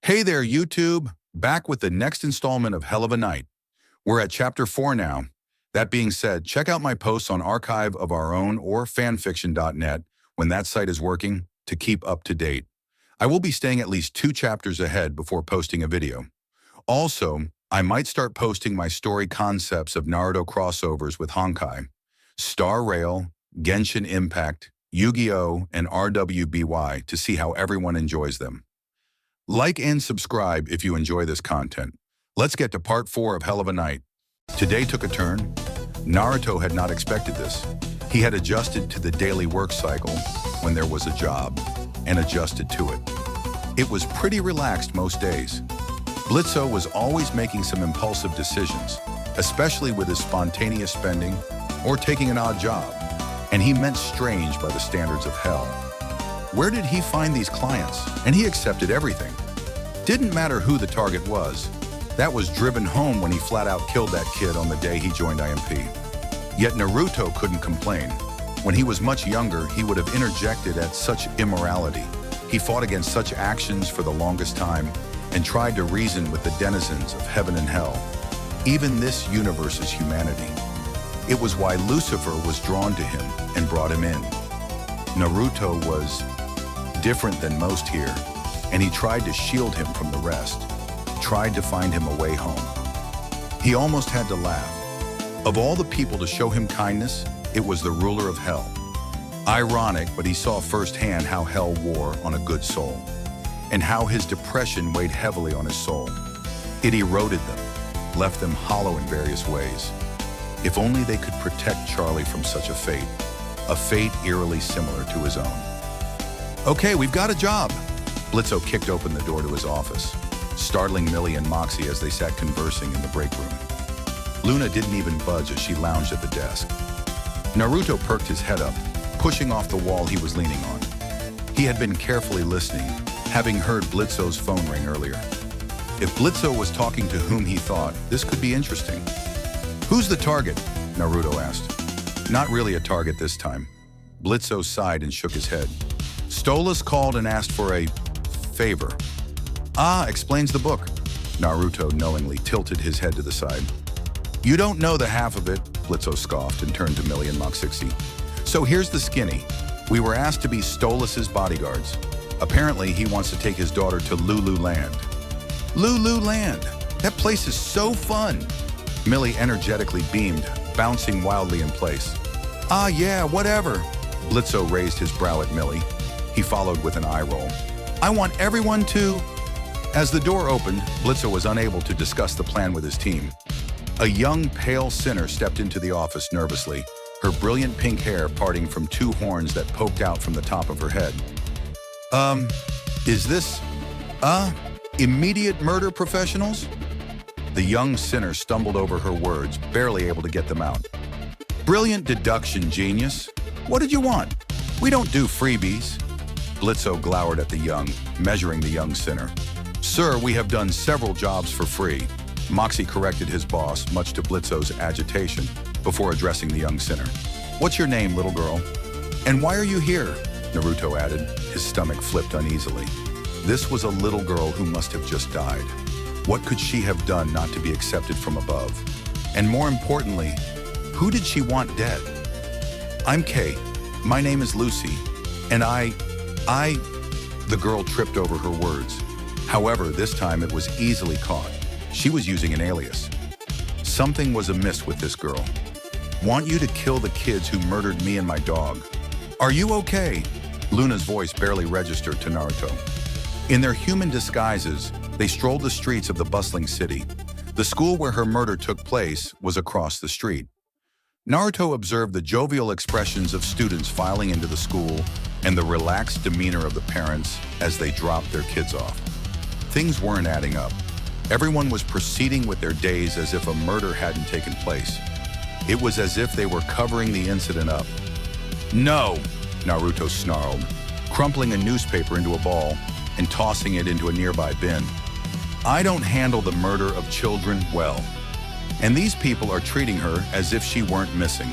Hey there, YouTube! Back with the next installment of Helluva Knight. We're at Chapter 4 now. That being said, check out my posts on Archive of Our Own or Fanfiction.net when that site is working to keep up to date. I will be staying at least 2 chapters ahead before posting a video. Also, I might start posting my story concepts of Naruto crossovers with Honkai, Star Rail, Genshin Impact, Yu-Gi-Oh!, and RWBY to see how everyone enjoys them. Like and subscribe if you enjoy this content. Let's get to part 4 of Helluva Knight. Today took a turn. Naruto had not expected this. He had adjusted to the daily work cycle when there was a job, and adjusted to it. It was pretty relaxed most days. Blitzo was always making some impulsive decisions, especially with his spontaneous spending or taking an odd job, and he meant strange by the standards of hell. Where did he find these clients? And he accepted everything. Didn't matter who the target was. That was driven home when he flat out killed that kid on the day he joined IMP. Yet Naruto couldn't complain. When he was much younger, he would have interjected at such immorality. He fought against such actions for the longest time and tried to reason with the denizens of heaven and hell. Even this universe's humanity. It was why Lucifer was drawn to him and brought him in. Naruto was different than most here, and he tried to shield him from the rest, tried to find him a way home. He almost had to laugh. Of all the people to show him kindness, it was the ruler of hell. Ironic, but he saw firsthand how hell wore on a good soul, and how his depression weighed heavily on his soul. It eroded them, left them hollow in various ways. If only they could protect Charlie from such a fate eerily similar to his own. Okay, we've got a job. Blitzo kicked open the door to his office, startling Millie and Moxxie as they sat conversing in the break room. Loona didn't even budge as she lounged at the desk. Naruto perked his head up, pushing off the wall he was leaning on. He had been carefully listening, having heard Blitzo's phone ring earlier. If Blitzo was talking to whom he thought, this could be interesting. Who's the target? Naruto asked. Not really a target this time. Blitzo sighed and shook his head. Stolas called and asked for a favor. Ah, explains the book. Naruto knowingly tilted his head to the side. You don't know the half of it, Blitzo scoffed and turned to Millie and Moxxie. So here's the skinny. We were asked to be Stolas's bodyguards. Apparently, he wants to take his daughter to Lulu Land. Lulu Land! That place is so fun! Millie energetically beamed, bouncing wildly in place. Ah, yeah, whatever. Blitzo raised his brow at Millie. He followed with an eye roll. I want everyone to... As the door opened, Blitzo was unable to discuss the plan with his team. A young, pale sinner stepped into the office nervously, her brilliant pink hair parting from 2 horns that poked out from the top of her head. Is this... immediate murder professionals? The young sinner stumbled over her words, barely able to get them out. Brilliant deduction, genius. What did you want? We don't do freebies. Blitzo glowered at the young, measuring the young sinner. Sir, we have done several jobs for free. Moxxie corrected his boss, much to Blitzo's agitation, before addressing the young sinner. What's your name, little girl? And why are you here? Naruto added, his stomach flipped uneasily. This was a little girl who must have just died. What could she have done not to be accepted from above? And more importantly, who did she want dead? I'm Kay. My name is Lucy. And The girl tripped over her words. However, this time it was easily caught. She was using an alias. Something was amiss with this girl. Want you to kill the kids who murdered me and my dog. Are you okay? Loona's voice barely registered to Naruto. In their human disguises, they strolled the streets of the bustling city. The school where her murder took place was across the street. Naruto observed the jovial expressions of students filing into the school and the relaxed demeanor of the parents as they dropped their kids off. Things weren't adding up. Everyone was proceeding with their days as if a murder hadn't taken place. It was as if they were covering the incident up. No, Naruto snarled, crumpling a newspaper into a ball and tossing it into a nearby bin. I don't handle the murder of children well. And these people are treating her as if she weren't missing.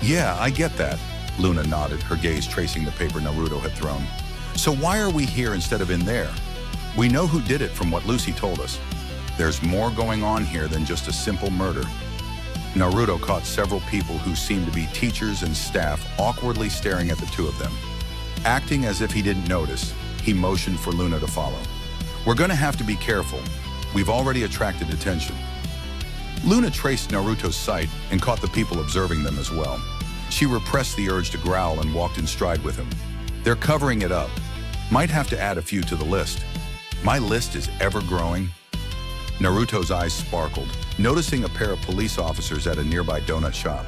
Yeah, I get that. Loona nodded, her gaze tracing the paper Naruto had thrown. So why are we here instead of in there? We know who did it from what Lucy told us. There's more going on here than just a simple murder. Naruto caught several people who seemed to be teachers and staff awkwardly staring at the two of them. Acting as if he didn't notice, he motioned for Loona to follow. We're gonna have to be careful. We've already attracted attention. Loona traced Naruto's sight and caught the people observing them as well. She repressed the urge to growl and walked in stride with him. They're covering it up. Might have to add a few to the list. My list is ever growing. Naruto's eyes sparkled, noticing a pair of police officers at a nearby donut shop.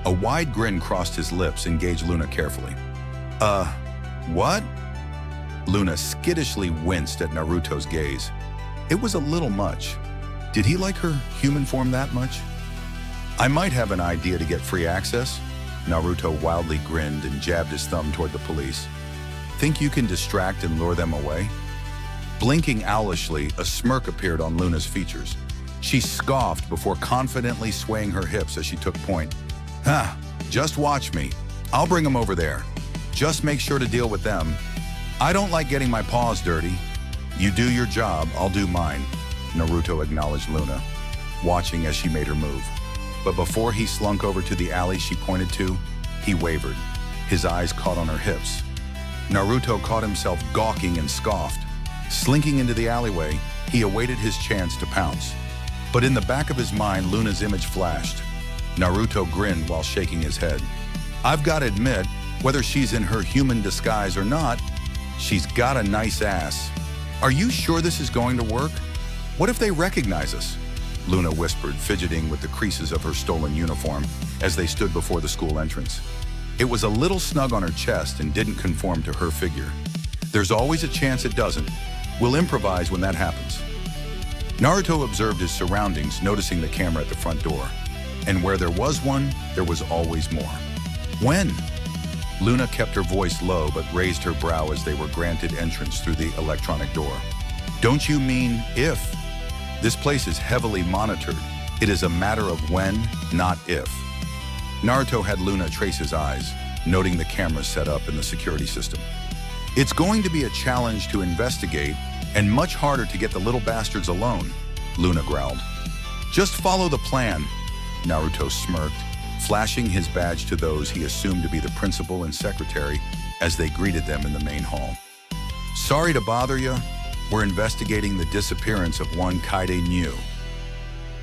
A wide grin crossed his lips and gauged Loona carefully. What? Loona skittishly winced at Naruto's gaze. It was a little much. Did he like her human form that much? I might have an idea to get free access. Naruto wildly grinned and jabbed his thumb toward the police. Think you can distract and lure them away? Blinking owlishly, a smirk appeared on Loona's features. She scoffed before confidently swaying her hips as she took point. Just watch me. I'll bring them over there. Just make sure to deal with them. I don't like getting my paws dirty. You do your job, I'll do mine, Naruto acknowledged Loona, watching as she made her move. But before he slunk over to the alley she pointed to, he wavered. His eyes caught on her hips. Naruto caught himself gawking and scoffed. Slinking into the alleyway, he awaited his chance to pounce. But in the back of his mind, Loona's image flashed. Naruto grinned while shaking his head. I've got to admit, whether she's in her human disguise or not, she's got a nice ass. Are you sure this is going to work? What if they recognize us? Loona whispered, fidgeting with the creases of her stolen uniform as they stood before the school entrance. It was a little snug on her chest and didn't conform to her figure. There's always a chance it doesn't. We'll improvise when that happens. Naruto observed his surroundings, noticing the camera at the front door. And where there was one, there was always more. When? Loona kept her voice low but raised her brow as they were granted entrance through the electronic door. Don't you mean if? This place is heavily monitored. It is a matter of when, not if. Naruto had Loona trace his eyes, noting the cameras set up in the security system. It's going to be a challenge to investigate and much harder to get the little bastards alone, Loona growled. Just follow the plan, Naruto smirked, flashing his badge to those he assumed to be the principal and secretary as they greeted them in the main hall. Sorry to bother you. We're investigating the disappearance of one Kaide Nyu.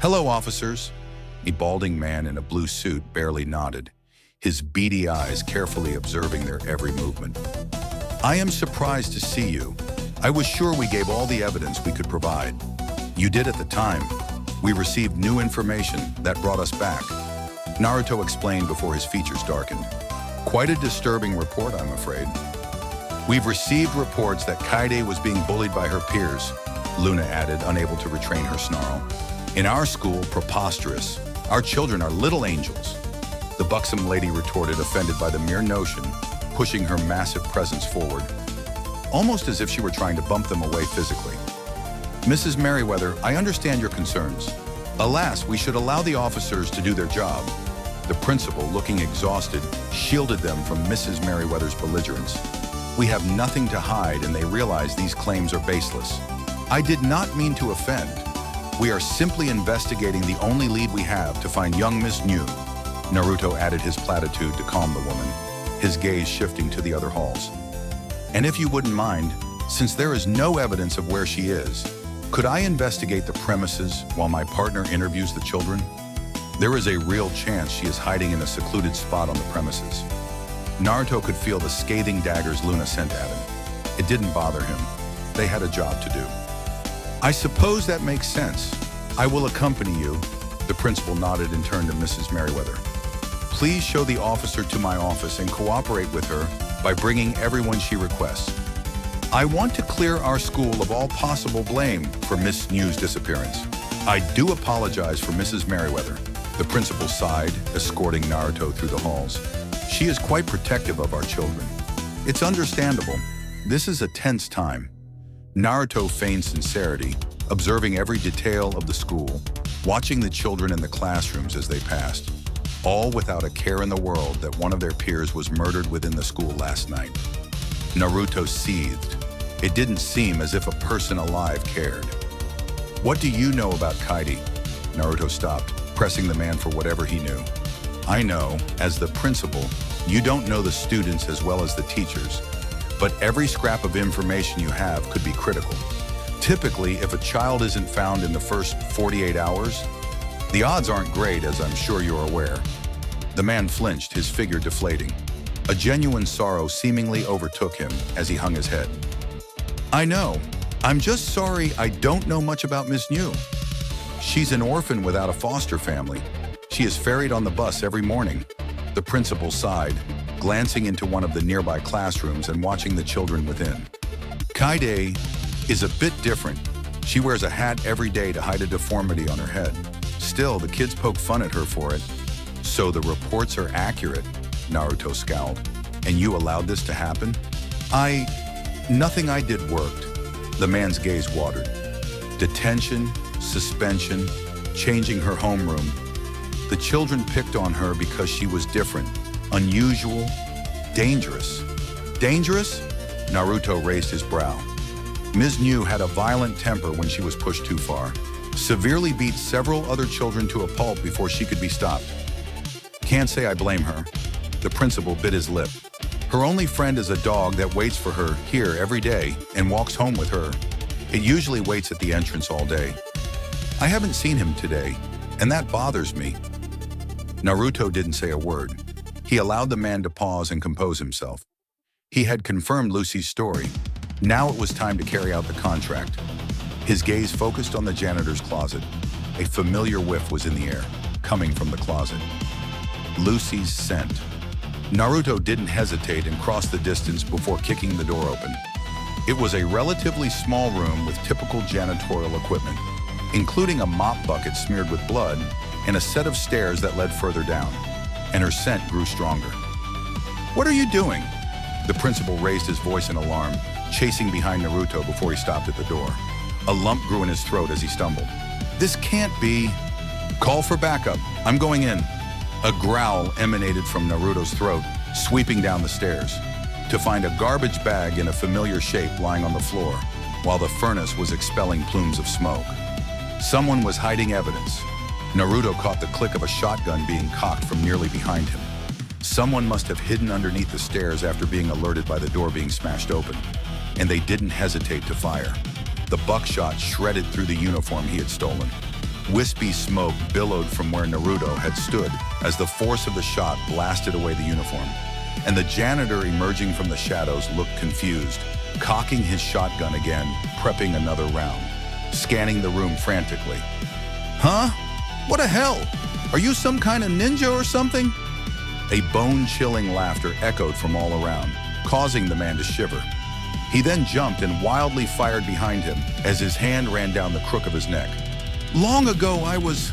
Hello, officers. A balding man in a blue suit barely nodded, his beady eyes carefully observing their every movement. I am surprised to see you. I was sure we gave all the evidence we could provide. You did at the time. We received new information that brought us back. Naruto explained before his features darkened. Quite a disturbing report, I'm afraid. We've received reports that Kaide was being bullied by her peers, Loona added, unable to restrain her snarl. In our school, preposterous. Our children are little angels. The buxom lady retorted, offended by the mere notion, pushing her massive presence forward, almost as if she were trying to bump them away physically. Mrs. Merriweather, I understand your concerns. Alas, we should allow the officers to do their job. The principal, looking exhausted, shielded them from Mrs. Merriweather's belligerence. We have nothing to hide and they realize these claims are baseless. I did not mean to offend. We are simply investigating the only lead we have to find young Miss Nyu. Naruto added his platitude to calm the woman, his gaze shifting to the other halls. And if you wouldn't mind, since there is no evidence of where she is, could I investigate the premises while my partner interviews the children? There is a real chance she is hiding in a secluded spot on the premises. Naruto could feel the scathing daggers Loona sent at him. It didn't bother him. They had a job to do. I suppose that makes sense. I will accompany you. The principal nodded and turned to Mrs. Merriweather. Please show the officer to my office and cooperate with her by bringing everyone she requests. I want to clear our school of all possible blame for Miss Nyu's disappearance. I do apologize for Mrs. Merriweather. The principal sighed, escorting Naruto through the halls. She is quite protective of our children. It's understandable. This is a tense time. Naruto feigned sincerity, observing every detail of the school, watching the children in the classrooms as they passed, all without a care in the world that one of their peers was murdered within the school last night. Naruto seethed, It didn't seem as if a person alive cared. What do you know about Kaidi? Naruto stopped, pressing the man for whatever he knew. I know, as the principal, you don't know the students as well as the teachers, but every scrap of information you have could be critical. Typically, if a child isn't found in the first 48 hours, the odds aren't great, as I'm sure you're aware. The man flinched, his figure deflating. A genuine sorrow seemingly overtook him as he hung his head. I know. I'm just sorry I don't know much about Miss New. She's an orphan without a foster family. She is ferried on the bus every morning. The principal sighed, glancing into one of the nearby classrooms and watching the children within. Kaide is a bit different. She wears a hat every day to hide a deformity on her head. Still, the kids poke fun at her for it. So the reports are accurate, Naruto scowled. And you allowed this to happen? Nothing I did worked. The man's gaze watered. Detention, suspension, changing her homeroom. The children picked on her because she was different, unusual, dangerous. Dangerous? Naruto raised his brow. Ms. New had a violent temper when she was pushed too far. Severely beat several other children to a pulp before she could be stopped. Can't say I blame her. The principal bit his lip. Her only friend is a dog that waits for her here every day and walks home with her. It usually waits at the entrance all day. I haven't seen him today, and that bothers me. Naruto didn't say a word. He allowed the man to pause and compose himself. He had confirmed Lucy's story. Now it was time to carry out the contract. His gaze focused on the janitor's closet. A familiar whiff was in the air, coming from the closet. Lucy's scent. Naruto didn't hesitate and crossed the distance before kicking the door open. It was a relatively small room with typical janitorial equipment, including a mop bucket smeared with blood and a set of stairs that led further down, and her scent grew stronger. What are you doing? The principal raised his voice in alarm, chasing behind Naruto before he stopped at the door. A lump grew in his throat as he stumbled. This can't be. Call for backup. I'm going in. A growl emanated from Naruto's throat, sweeping down the stairs, to find a garbage bag in a familiar shape lying on the floor, while the furnace was expelling plumes of smoke. Someone was hiding evidence. Naruto caught the click of a shotgun being cocked from nearly behind him. Someone must have hidden underneath the stairs after being alerted by the door being smashed open, and they didn't hesitate to fire. The buckshot shredded through the uniform he had stolen. Wispy smoke billowed from where Naruto had stood as the force of the shot blasted away the uniform, and the janitor emerging from the shadows looked confused, cocking his shotgun again, prepping another round, scanning the room frantically. Huh? What the hell? Are you some kind of ninja or something? A bone-chilling laughter echoed from all around, causing the man to shiver. He then jumped and wildly fired behind him as his hand ran down the crook of his neck. Long ago I was...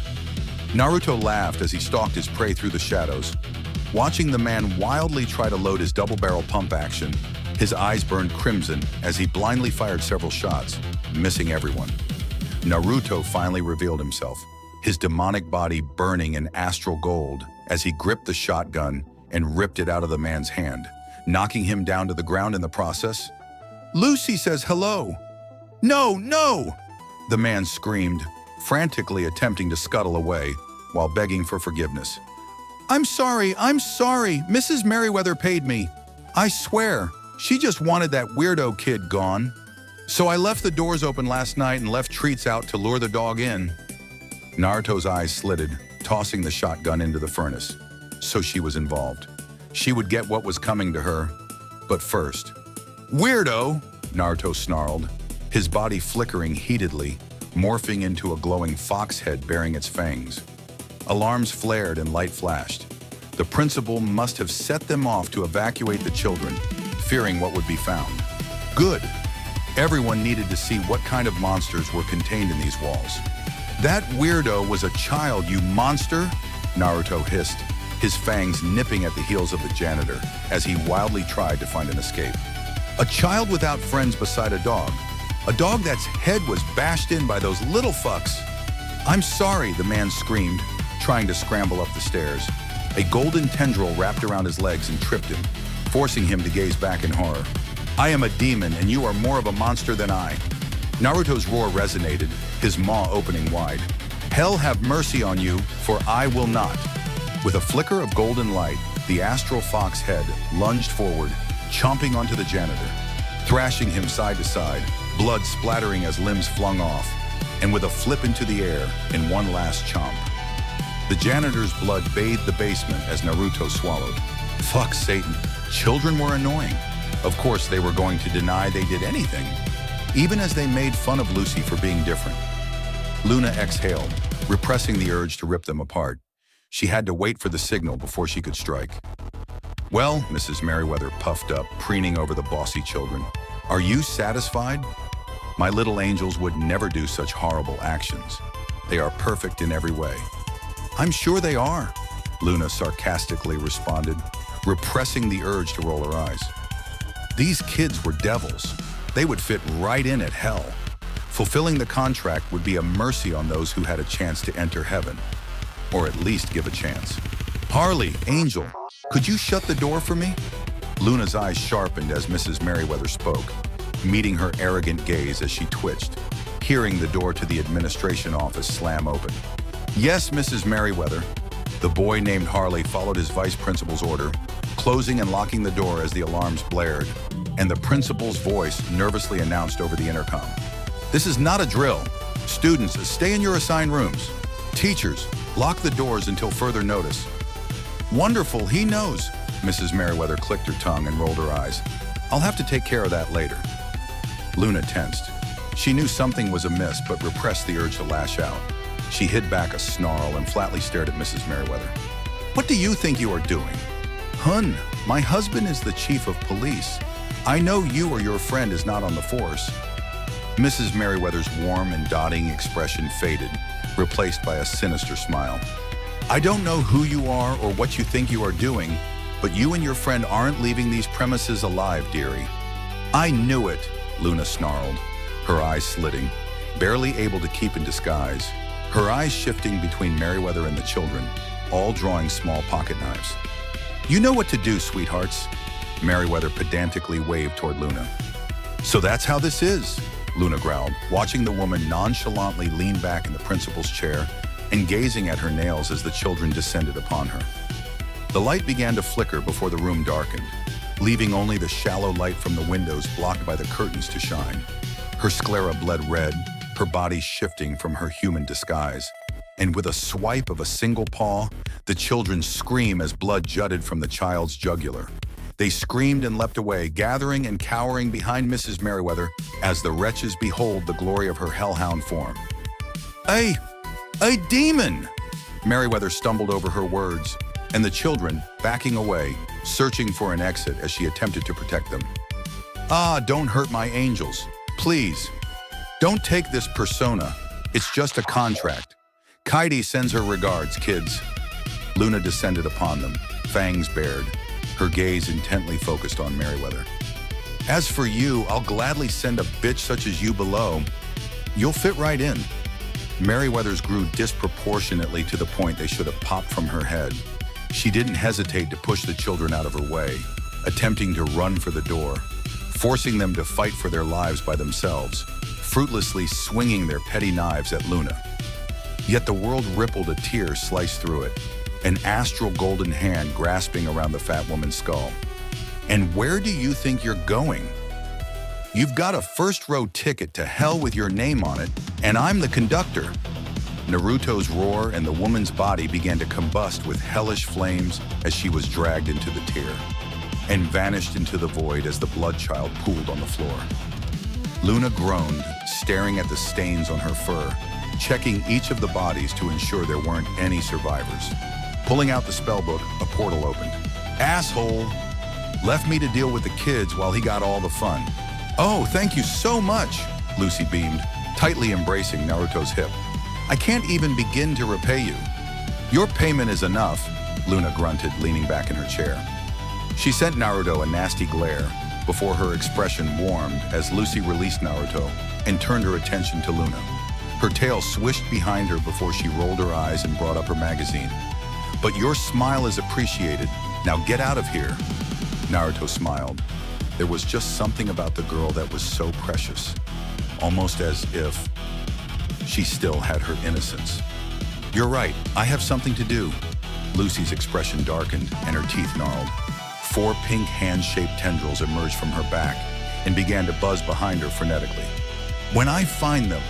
Naruto laughed as he stalked his prey through the shadows. Watching the man wildly try to load his double-barrel pump action, his eyes burned crimson as he blindly fired several shots, missing everyone. Naruto finally revealed himself, his demonic body burning in astral gold as he gripped the shotgun and ripped it out of the man's hand, knocking him down to the ground in the process. Lucy says hello. No, no! The man screamed, frantically attempting to scuttle away while begging for forgiveness. I'm sorry. Mrs. Merriweather paid me. I swear, she just wanted that weirdo kid gone. So I left the doors open last night and left treats out to lure the dog in. Naruto's eyes slitted, tossing the shotgun into the furnace. So she was involved. She would get what was coming to her. But first... Weirdo! Naruto snarled, his body flickering heatedly, morphing into a glowing fox head bearing its fangs. Alarms flared and light flashed. The principal must have set them off to evacuate the children, fearing what would be found. Good. Everyone needed to see what kind of monsters were contained in these walls. That weirdo was a child, you monster! Naruto hissed, his fangs nipping at the heels of the janitor as he wildly tried to find an escape. A child without friends beside a dog that's head was bashed in by those little fucks. I'm sorry, the man screamed, trying to scramble up the stairs. A golden tendril wrapped around his legs and tripped him, forcing him to gaze back in horror. I am a demon and you are more of a monster than I. Naruto's roar resonated, his maw opening wide. Hell have mercy on you, for I will not. With a flicker of golden light, the astral fox head lunged forward, chomping onto the janitor, thrashing him side to side, blood splattering as limbs flung off, and with a flip into the air in one last chomp. The janitor's blood bathed the basement as Naruto swallowed. Fuck Satan, children were annoying. Of course, they were going to deny they did anything, even as they made fun of Lucy for being different. Loona exhaled, repressing the urge to rip them apart. She had to wait for the signal before she could strike. Well, Mrs. Merriweather puffed up, preening over the bossy children. Are you satisfied? My little angels would never do such horrible actions. They are perfect in every way. I'm sure they are, Loona sarcastically responded, repressing the urge to roll her eyes. These kids were devils. They would fit right in at hell. Fulfilling the contract would be a mercy on those who had a chance to enter heaven, or at least give a chance. Harley, Angel, could you shut the door for me? Luna's eyes sharpened as Mrs. Merriweather spoke, meeting her arrogant gaze as she twitched, hearing the door to the administration office slam open. Yes, Mrs. Merriweather. The boy named Harley followed his vice principal's order, closing and locking the door as the alarms blared, and the principal's voice nervously announced over the intercom. This is not a drill. Students, stay in your assigned rooms. Teachers, lock the doors until further notice. Wonderful, he knows. Mrs. Merriweather clicked her tongue and rolled her eyes. I'll have to take care of that later. Loona tensed. She knew something was amiss, but repressed the urge to lash out. She hid back a snarl and flatly stared at Mrs. Merriweather. What do you think you are doing? Hun, my husband is the chief of police. I know you or your friend is not on the force. Mrs. Merriweather's warm and dotting expression faded, replaced by a sinister smile. I don't know who you are or what you think you are doing, but you and your friend aren't leaving these premises alive, dearie. I knew it, Loona snarled, her eyes slitting, barely able to keep in disguise, her eyes shifting between Merriweather and the children, all drawing small pocket knives. You know what to do, sweethearts. Merriweather pedantically waved toward Loona. So that's how this is, Loona growled, watching the woman nonchalantly lean back in the principal's chair and gazing at her nails as the children descended upon her. The light began to flicker before the room darkened, leaving only the shallow light from the windows blocked by the curtains to shine. Her sclera bled red, her body shifting from her human disguise, and with a swipe of a single paw, the children screamed as blood jutted from the child's jugular. They screamed and leapt away, gathering and cowering behind Mrs. Merriweather as the wretches behold the glory of her hellhound form. A demon! Merriweather stumbled over her words, and the children, backing away, searching for an exit as she attempted to protect them. Ah, don't hurt my angels, please. Don't take this persona. It's just a contract. Kaidi sends her regards, kids. Loona descended upon them, fangs bared, her gaze intently focused on Merriweather. As for you, I'll gladly send a bitch such as you below. You'll fit right in. Merriweather's grew disproportionately to the point they should have popped from her head. She didn't hesitate to push the children out of her way, attempting to run for the door, forcing them to fight for their lives by themselves, fruitlessly swinging their petty knives at Loona. Yet the world rippled a tear sliced through it, an astral golden hand grasping around the fat woman's skull. And where do you think you're going? You've got a first-row ticket to hell with your name on it, and I'm the conductor. Naruto's roar and the woman's body began to combust with hellish flames as she was dragged into the tear, and vanished into the void as the blood child pooled on the floor. Loona groaned, staring at the stains on her fur, checking each of the bodies to ensure there weren't any survivors. Pulling out the spellbook, a portal opened. Asshole! Left me to deal with the kids while he got all the fun. Oh, thank you so much, Lucy beamed, tightly embracing Naruto's hip. I can't even begin to repay you. Your payment is enough, Loona grunted, leaning back in her chair. She sent Naruto a nasty glare before her expression warmed as Lucy released Naruto and turned her attention to Loona. Her tail swished behind her before she rolled her eyes and brought up her magazine. But your smile is appreciated. Now get out of here. Naruto smiled. There was just something about the girl that was so precious, almost as if she still had her innocence. "You're right, I have something to do." Lucy's expression darkened and her teeth gnarled. 4 pink hand-shaped tendrils emerged from her back and began to buzz behind her frenetically. "When I find them..."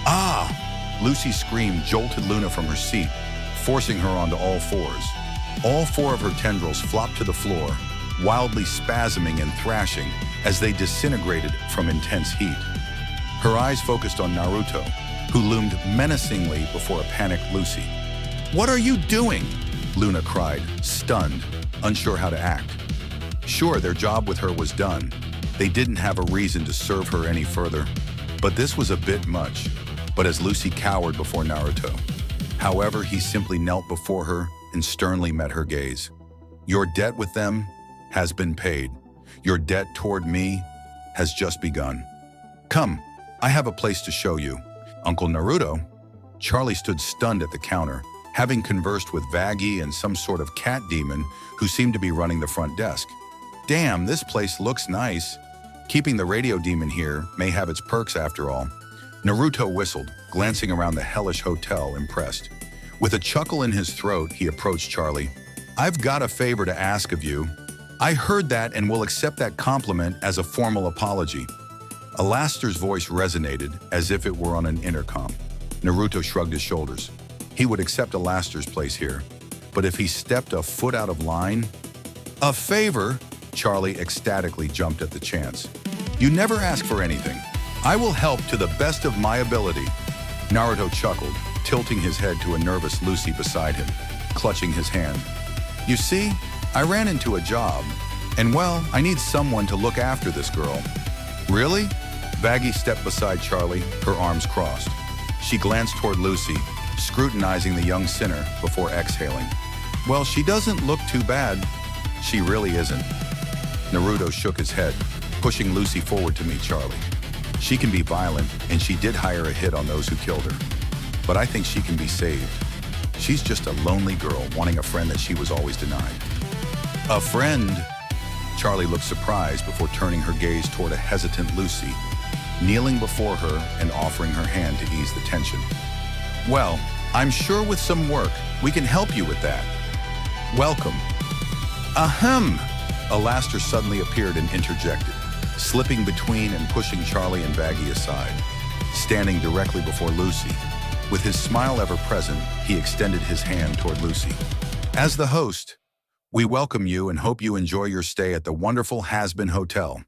"Ah!" Lucy's scream jolted Loona from her seat, forcing her onto all fours. All 4 of her tendrils flopped to the floor, wildly spasming and thrashing as they disintegrated from intense heat. Her eyes focused on Naruto, who loomed menacingly before a panicked Lucy. "What are you doing?" Loona cried, stunned, unsure how to act. Sure, their job with her was done. They didn't have a reason to serve her any further. But this was a bit much. But as Lucy cowered before Naruto, however, he simply knelt before her and sternly met her gaze. "Your debt with them has been paid. Your debt toward me has just begun. Come, I have a place to show you." Uncle Naruto? Charlie stood stunned at the counter, having conversed with Vaggie and some sort of cat demon who seemed to be running the front desk. "Damn, this place looks nice. Keeping the radio demon here may have its perks after all." Naruto whistled, glancing around the hellish hotel, impressed. With a chuckle in his throat, he approached Charlie. "I've got a favor to ask of you. I heard that and will accept that compliment as a formal apology." Alastair's voice resonated as if it were on an intercom. Naruto shrugged his shoulders. He would accept Alastair's place here. But if he stepped a foot out of line... "A favor?" Charlie ecstatically jumped at the chance. "You never ask for anything. I will help to the best of my ability." Naruto chuckled, tilting his head to a nervous Lucy beside him, clutching his hand. "You see, I ran into a job, and well, I need someone to look after this girl." "Really?" Vaggie stepped beside Charlie, her arms crossed. She glanced toward Lucy, scrutinizing the young sinner before exhaling. "Well, she doesn't look too bad." "She really isn't." Naruto shook his head, pushing Lucy forward to meet Charlie. "She can be violent, and she did hire a hit on those who killed her. But I think she can be saved. She's just a lonely girl wanting a friend that she was always denied." "A friend?" Charlie looked surprised before turning her gaze toward a hesitant Lucy, kneeling before her and offering her hand to ease the tension. "Well, I'm sure with some work, we can help you with that. Welcome." "Ahem!" Alastair suddenly appeared and interjected, slipping between and pushing Charlie and Vaggie aside. Standing directly before Lucy, with his smile ever present, he extended his hand toward Lucy. "As the host, we welcome you and hope you enjoy your stay at the wonderful Hazbin Hotel.